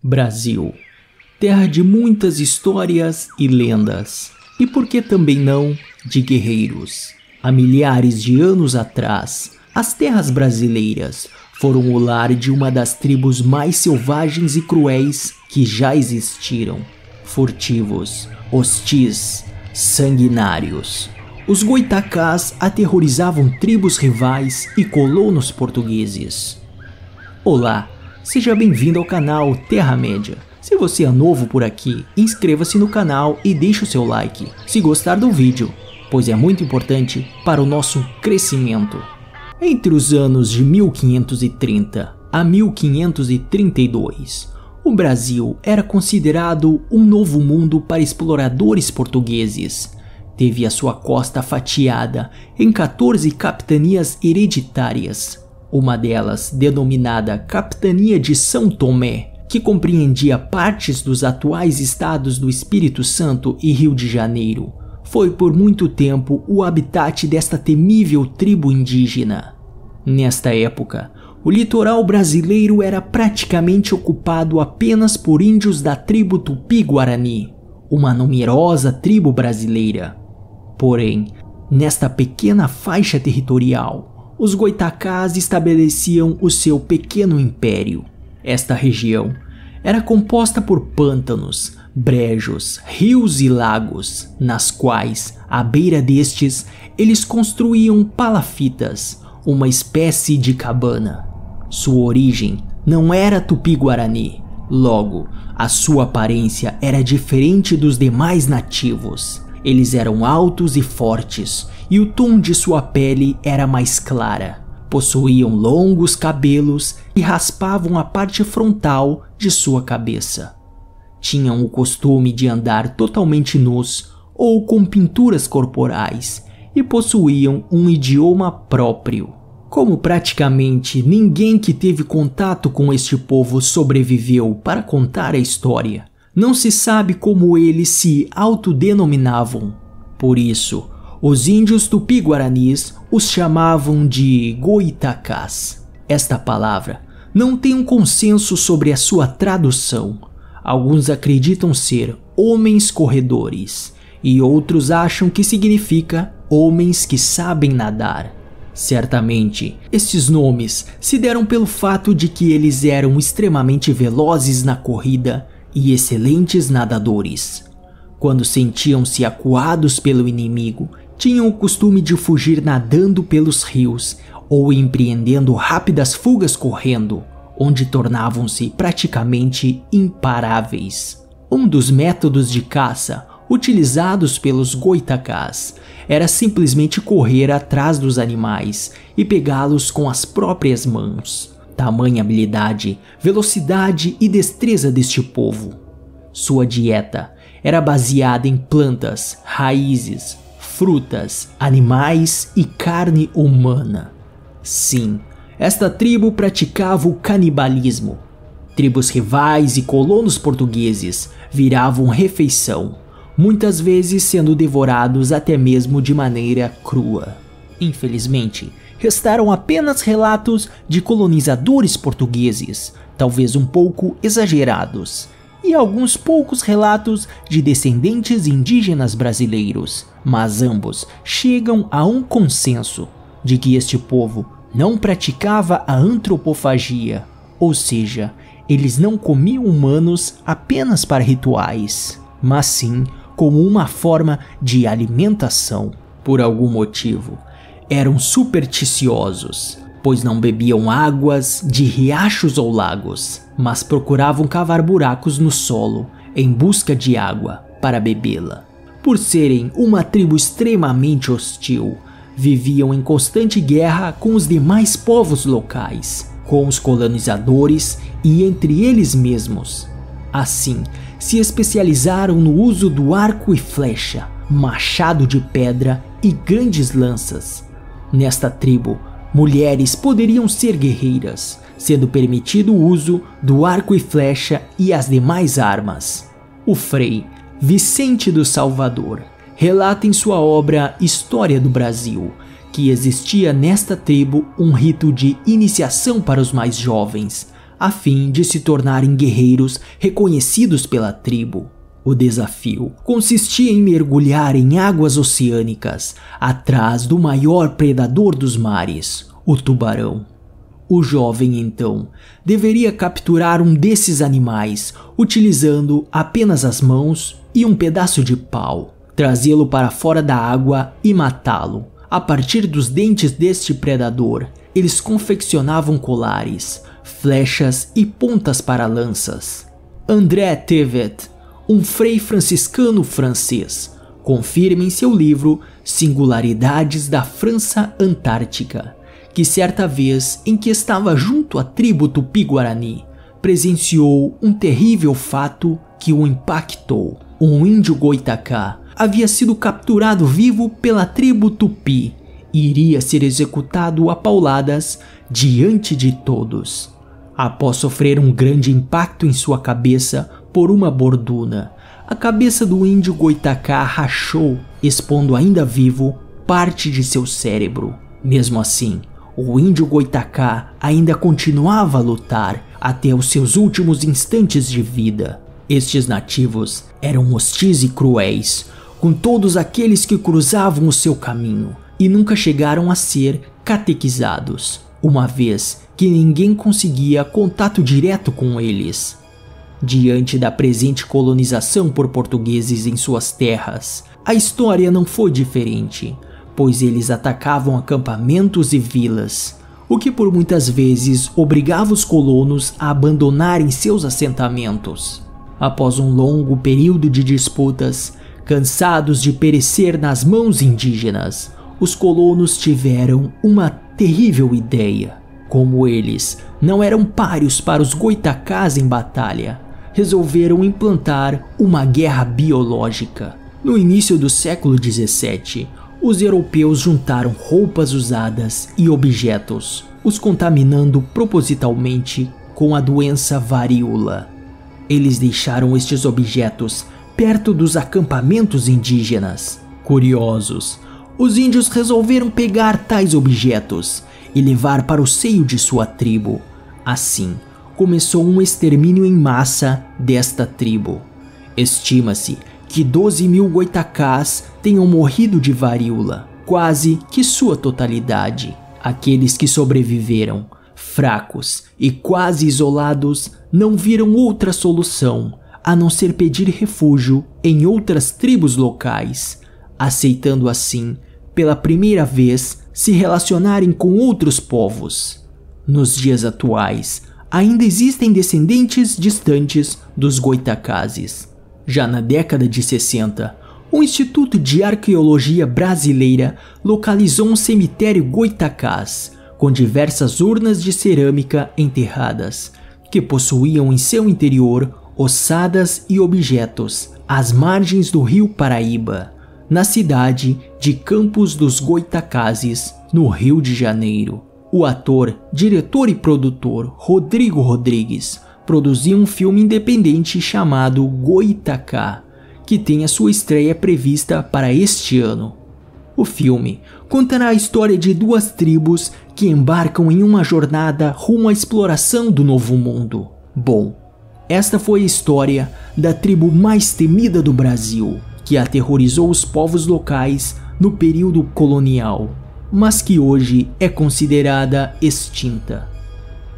Brasil, terra de muitas histórias e lendas, e por que também não de guerreiros. Há milhares de anos atrás, as terras brasileiras foram o lar de uma das tribos mais selvagens e cruéis que já existiram. Furtivos, hostis, sanguinários. Os goitacás aterrorizavam tribos rivais e colonos portugueses. Olá, seja bem-vindo ao canal Terra-média. Se você é novo por aqui, inscreva-se no canal e deixe o seu like, se gostar do vídeo, pois é muito importante para o nosso crescimento. Entre os anos de 1530 a 1532, o Brasil era considerado um novo mundo para exploradores portugueses. Teve a sua costa fatiada em 14 capitanias hereditárias, uma delas denominada Capitania de São Tomé, que compreendia partes dos atuais estados do Espírito Santo e Rio de Janeiro. Foi por muito tempo o habitat desta temível tribo indígena. Nesta época, o litoral brasileiro era praticamente ocupado apenas por índios da tribo Tupi-Guarani, uma numerosa tribo brasileira. Porém, nesta pequena faixa territorial, os goitacás estabeleciam o seu pequeno império. Esta região era composta por pântanos, brejos, rios e lagos, nas quais, à beira destes, eles construíam palafitas, uma espécie de cabana. Sua origem não era Tupi-Guarani, logo, a sua aparência era diferente dos demais nativos. Eles eram altos e fortes, e o tom de sua pele era mais clara. Possuíam longos cabelos e raspavam a parte frontal de sua cabeça. Tinham o costume de andar totalmente nus ou com pinturas corporais e possuíam um idioma próprio. Como praticamente ninguém que teve contato com este povo sobreviveu para contar a história, não se sabe como eles se autodenominavam. Por isso, os índios tupi-guaranis os chamavam de goitacás. Esta palavra não tem um consenso sobre a sua tradução. Alguns acreditam ser homens corredores e outros acham que significa homens que sabem nadar. Certamente, estes nomes se deram pelo fato de que eles eram extremamente velozes na corrida e excelentes nadadores. Quando sentiam-se acuados pelo inimigo, tinham o costume de fugir nadando pelos rios ou empreendendo rápidas fugas correndo, onde tornavam-se praticamente imparáveis. Um dos métodos de caça utilizados pelos goitacás era simplesmente correr atrás dos animais e pegá-los com as próprias mãos. Tamanha habilidade, velocidade e destreza deste povo. Sua dieta era baseada em plantas, raízes, frutas, animais e carne humana. Sim, esta tribo praticava o canibalismo. Tribos rivais e colonos portugueses viravam refeição, muitas vezes sendo devorados até mesmo de maneira crua. Infelizmente, restaram apenas relatos de colonizadores portugueses, talvez um pouco exagerados, e alguns poucos relatos de descendentes indígenas brasileiros, mas ambos chegam a um consenso de que este povo não praticava a antropofagia, ou seja, eles não comiam humanos apenas para rituais, mas sim como uma forma de alimentação. Por algum motivo, eram supersticiosos, pois não bebiam águas de riachos ou lagos, mas procuravam cavar buracos no solo em busca de água para bebê-la. Por serem uma tribo extremamente hostil, viviam em constante guerra com os demais povos locais, com os colonizadores e entre eles mesmos. Assim, se especializaram no uso do arco e flecha, machado de pedra e grandes lanças. Nesta tribo, mulheres poderiam ser guerreiras, sendo permitido o uso do arco e flecha e as demais armas. O Frei Vicente do Salvador relata em sua obra História do Brasil que existia nesta tribo um rito de iniciação para os mais jovens, a fim de se tornarem guerreiros reconhecidos pela tribo. O desafio consistia em mergulhar em águas oceânicas, atrás do maior predador dos mares, o tubarão. O jovem, então, deveria capturar um desses animais, utilizando apenas as mãos e um pedaço de pau, trazê-lo para fora da água e matá-lo. A partir dos dentes deste predador, eles confeccionavam colares, flechas e pontas para lanças. André Tevet, um frei franciscano francês, confirma em seu livro Singularidades da França Antártica, que certa vez em que estava junto à tribo Tupi-Guarani, presenciou um terrível fato que o impactou. Um índio Goitacá havia sido capturado vivo pela tribo Tupi e iria ser executado a pauladas diante de todos. Após sofrer um grande impacto em sua cabeça por uma borduna, a cabeça do índio Goitacá rachou, expondo ainda vivo parte de seu cérebro. Mesmo assim, o índio Goitacá ainda continuava a lutar até os seus últimos instantes de vida. Estes nativos eram hostis e cruéis com todos aqueles que cruzavam o seu caminho e nunca chegaram a ser catequizados, uma vez que ninguém conseguia contato direto com eles. Diante da presente colonização por portugueses em suas terras, a história não foi diferente, pois eles atacavam acampamentos e vilas, o que por muitas vezes obrigava os colonos a abandonarem seus assentamentos. Após um longo período de disputas, cansados de perecer nas mãos indígenas, os colonos tiveram uma terrível ideia. Como eles não eram páreos para os Goitacás em batalha, resolveram implantar uma guerra biológica. No início do século XVII, os europeus juntaram roupas usadas e objetos, os contaminando propositalmente com a doença varíola. Eles deixaram estes objetos perto dos acampamentos indígenas. Curiosos, os índios resolveram pegar tais objetos e levar para o seio de sua tribo. Assim, começou um extermínio em massa desta tribo. Estima-se que 12.000 Goitacás tenham morrido de varíola, quase que sua totalidade. Aqueles que sobreviveram, fracos e quase isolados, não viram outra solução a não ser pedir refúgio em outras tribos locais, aceitando assim, pela primeira vez, se relacionarem com outros povos. Nos dias atuais, ainda existem descendentes distantes dos Goitacazes. Já na década de 60, o Instituto de Arqueologia Brasileira localizou um cemitério Goitacás, com diversas urnas de cerâmica enterradas, que possuíam em seu interior ossadas e objetos às margens do rio Paraíba, na cidade de Campos dos Goitacazes, no Rio de Janeiro. O ator, diretor e produtor Rodrigo Rodrigues produziu um filme independente chamado Goitacá, que tem a sua estreia prevista para este ano. O filme contará a história de duas tribos que embarcam em uma jornada rumo à exploração do Novo Mundo. Bom, esta foi a história da tribo mais temida do Brasil, que aterrorizou os povos locais no período colonial, mas que hoje é considerada extinta.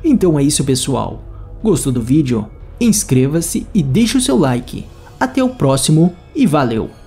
Então é isso, pessoal. Gostou do vídeo? Inscreva-se e deixe o seu like. Até o próximo e valeu!